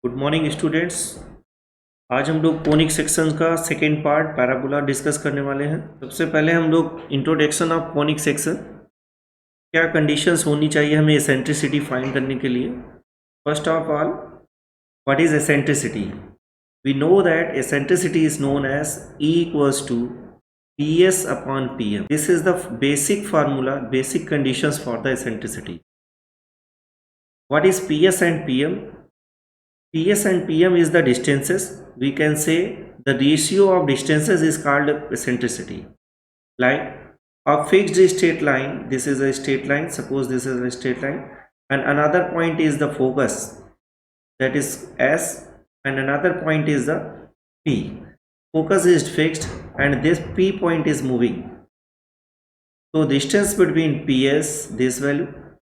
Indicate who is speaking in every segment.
Speaker 1: Good morning students. आज हम लोग कोनिक सेक्शन का सेकेंड पार्ट पैराबोला डिस्कस करने वाले हैं। सबसे पहले हम लोग इंट्रोडक्शन ऑफ कोनिक सेक्शन, क्या कंडीशंस होनी चाहिए हमें एसेंट्रिसिटी फाइंड करने के लिए। First of all, what is eccentricity? We know that eccentricity is known as E equals to PS upon PM. This is the basic formula, basic conditions for the eccentricity. What is PS and PM? PS and PM is the distances. We can say the ratio of distances is called eccentricity. Like a fixed straight line, this is a straight line, suppose this is a straight line, and another point is the focus, that is S, and another point is the P. Focus is fixed and this P point is moving. So distance between PS, this value,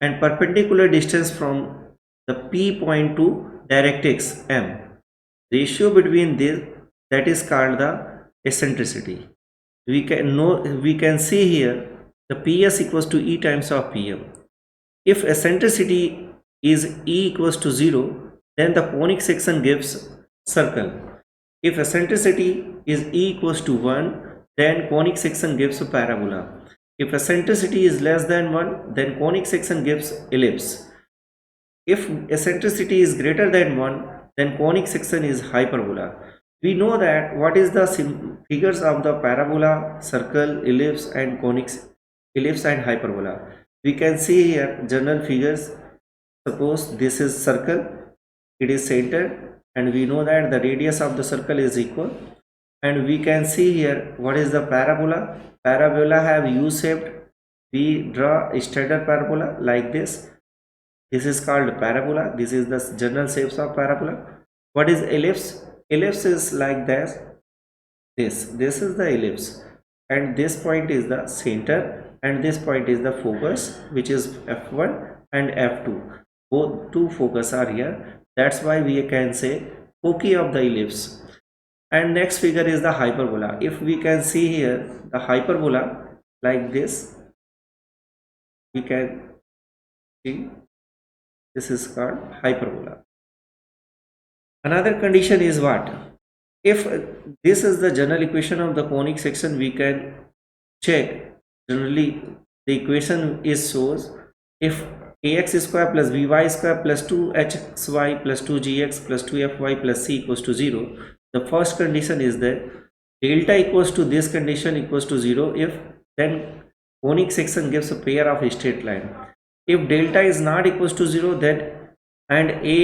Speaker 1: and perpendicular distance from the P point to directrix M, ratio between this, that is called the eccentricity. We can see here the PS equals to E times of PM. If eccentricity is E equals to 0, then the conic section gives circle. If eccentricity is E equals to 1, then conic section gives a parabola. If eccentricity is less than 1, then conic section gives ellipse. If eccentricity is greater than 1, then conic section is hyperbola. We know that what is the figures of the parabola, circle, ellipse and conic ellipse and hyperbola. We can see here general figures. Suppose this is circle, it is centered, and we know that the radius of the circle is equal. And we can see here what is the parabola. Parabola have U-shaped. We draw a standard parabola like this. This is called parabola. This is the general shapes of parabola. What is ellipse? Ellipse is like this. This is the ellipse, and this point is the center, and this point is the focus, which is F1 and F2. Both two focus are here. That's why we can say foci of the ellipse. And next figure is the hyperbola. If we can see here the hyperbola like this, we can see. This is called hyperbola. Another condition is what? If this is the general equation of the conic section, we can check. Generally, the equation is shows if ax square plus by square plus 2hxy plus 2gx plus 2fy plus c equals to 0, the first condition is that delta equals to this condition equals to 0 if then conic section gives a pair of straight line. If delta is not equals to 0, then and a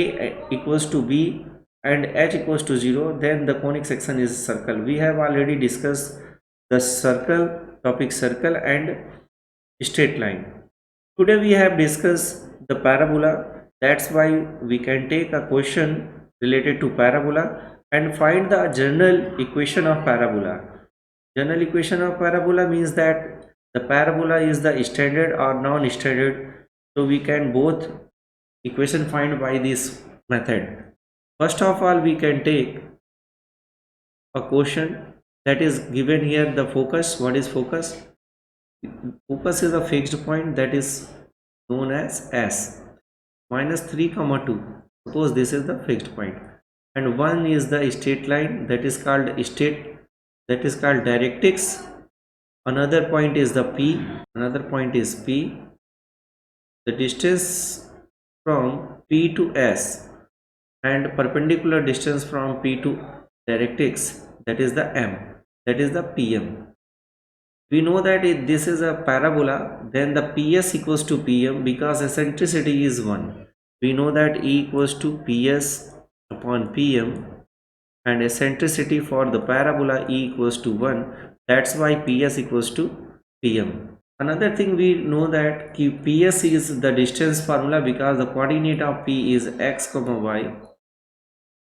Speaker 1: equals to b and h equals to 0, then the conic section is circle. We have already discussed the circle topic, circle and straight line. Today we have discussed the parabola. That's why we can take a question related to parabola and find the general equation of parabola. General equation of parabola means that the parabola is the standard or non-standard. So we can both equation find by this method. First of all, we can take a question that is given here, the focus. What is focus? Focus is a fixed point that is known as S, minus 3 comma 2. Suppose this is the fixed point, and 1 is the straight line that is called directrix. Another point is the P, another point is P. The distance from P to S and perpendicular distance from P to directrix, that is the M, that is the PM. We know that if this is a parabola, then the PS equals to PM because eccentricity is 1. We know that E equals to PS upon PM, and eccentricity for the parabola E equals to 1. That's why PS equals to PM. Another thing, we know that PS is the distance formula because the coordinate of P is x comma y.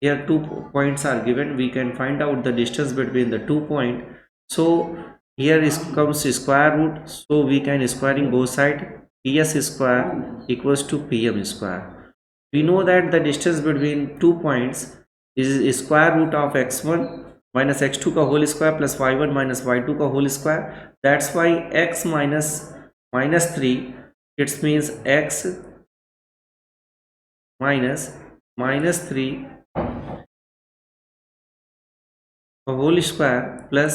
Speaker 1: Here 2 points are given. We can find out the distance between the 2 points. So here comes square root. So we can squaring both sides. PS square equals to PM square. We know that the distance between 2 points is square root of x1 minus x2 का whole square plus y1 minus y2 का whole square. That's why x minus 3, it means x minus 3 का whole square plus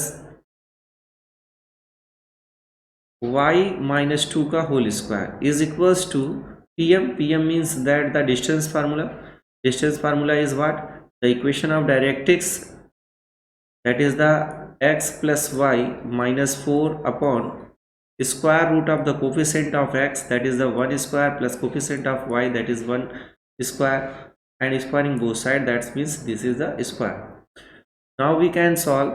Speaker 1: y minus 2 का whole square is equals to pm means that the distance formula is what? The equation of directrix, that is the x plus y minus 4 upon square root of the coefficient of x, that is the 1 square, plus coefficient of y, that is 1 square, and squaring both sides, that means this is the square. Now we can solve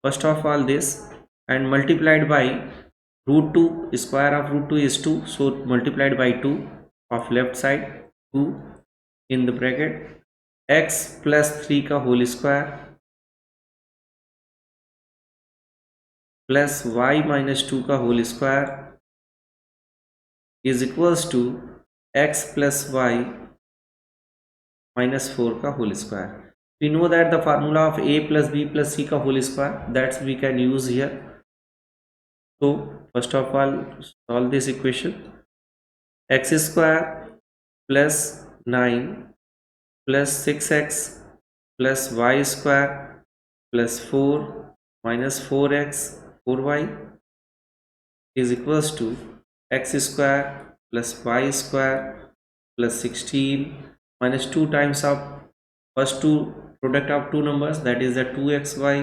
Speaker 1: first of all this, and multiplied by root 2, square of root 2 is 2, so multiplied by 2 of left side, 2 in the bracket, x plus 3 का whole square plus y minus 2 का whole square is equals to x plus y minus 4 का whole square. We know that the formula of a plus b plus c का whole square, that we can use here. So first of all solve this equation. X square plus 9 plus 6x plus y square plus 4 minus 4x 4y is equals to x square plus y square plus 16 minus 2 times of first two product of two numbers, that is the 2xy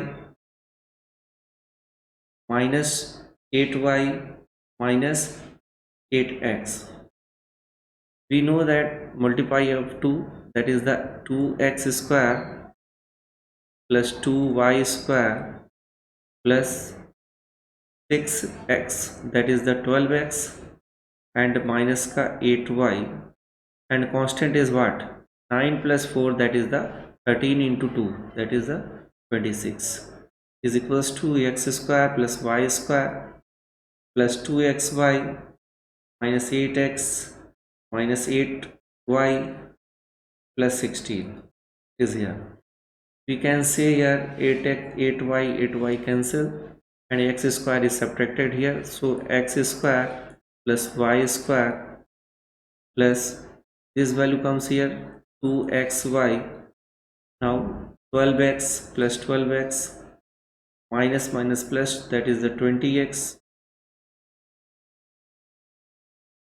Speaker 1: minus 8y minus 8x. We know that multiply of 2, that is the 2x square plus 2y square plus 6x, that is the 12x, and minus का 8y, and constant is what? 9 plus 4, that is the 13 into 2, that is the 26, is equals to x square plus y square plus 2xy minus 8x minus 8y plus 16 is here. We can say here 8y cancel, and x square is subtracted here, so x square plus y square plus this value comes here 2xy. Now 12x plus 12x minus minus plus, that is the 20x,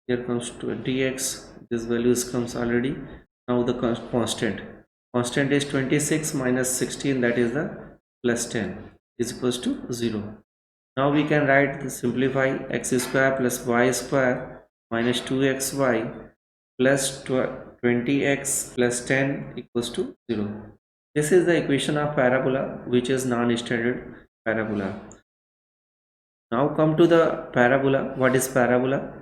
Speaker 1: here comes 20x, this values comes already. Now the constant is 26 minus 16, that is the plus 10, is equals to 0. Now we can write the simplify x square plus y square minus 2xy plus 20x plus 10 equals to 0. This is the equation of parabola, which is non-standard parabola. Now come to the parabola. What is parabola?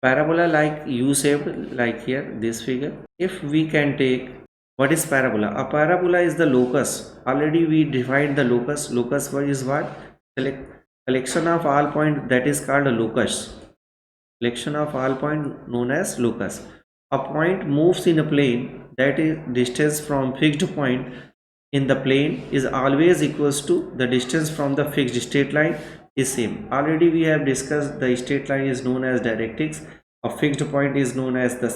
Speaker 1: Parabola like U-shaped, like here this figure. If we can take, what is parabola? A parabola is the locus. Already we defined the locus. Locus is what? Collection of all point, that is called a locus. Collection of all point known as locus. A point moves in a plane, that is distance from fixed point in the plane is always equals to the distance from the fixed straight line is same. Already we have discussed the straight line is known as directrix. A fixed point is known as the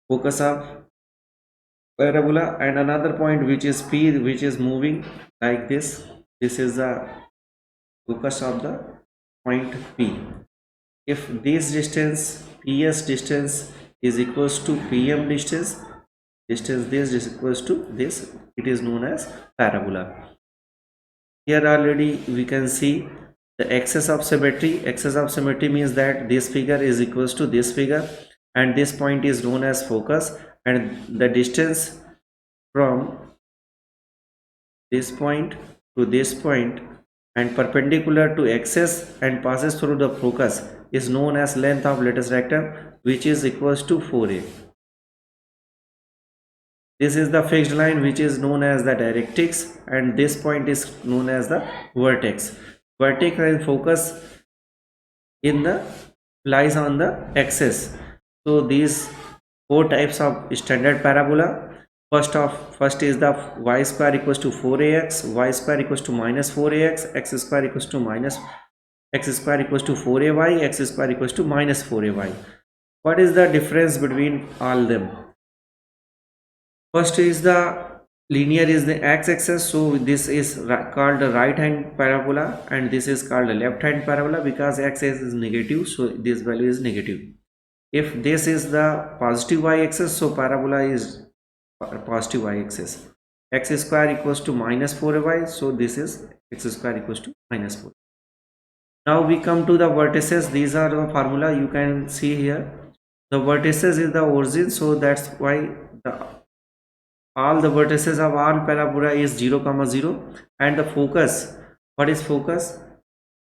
Speaker 1: focus of parabola, and another point which is P, which is moving like this. This is the focus of the point P. If this distance PS distance is equals to PM distance this is equals to this, it is known as parabola. Here already we can see the axis of symmetry. Axis of symmetry means that this figure is equals to this figure, and this point is known as focus, and the distance from this point to this point and perpendicular to axis and passes through the focus is known as length of lattice rectum, which is equals to 4a. This is the fixed line which is known as the directrix, and this point is known as the vertex. Vertex and focus in the lies on the axis. So these four types of standard parabola. First is the y square equals to 4ax, y square equals to minus 4ax, x square equals to minus x square equals to 4ay, x square equals to minus 4ay. What is the difference between all them? First is the linear is the x-axis, so this is called the right hand parabola, and this is called a left hand parabola because x-axis is negative, so this value is negative. If this is the positive y-axis, so parabola is positive y-axis. X square equals to minus 4y, so this is x square equals to minus 4. Now we come to the vertices. These are the formula you can see here. The vertices is the origin, so that's why all the vertices of all parabola is 0, 0, and the focus. What is focus?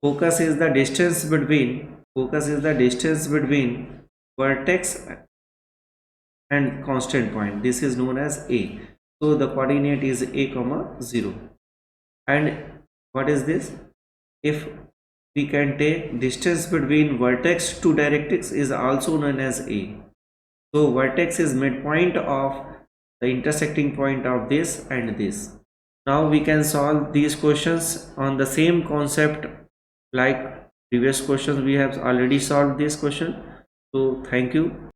Speaker 1: Focus is the distance between vertex and constant point. This is known as A. So the coordinate is A, 0. And what is this? If we can take distance between vertex to directrix is also known as A. So vertex is midpoint of the intersecting point of this and this. Now we can solve these questions on the same concept like previous questions. We have already solved this question. So thank you.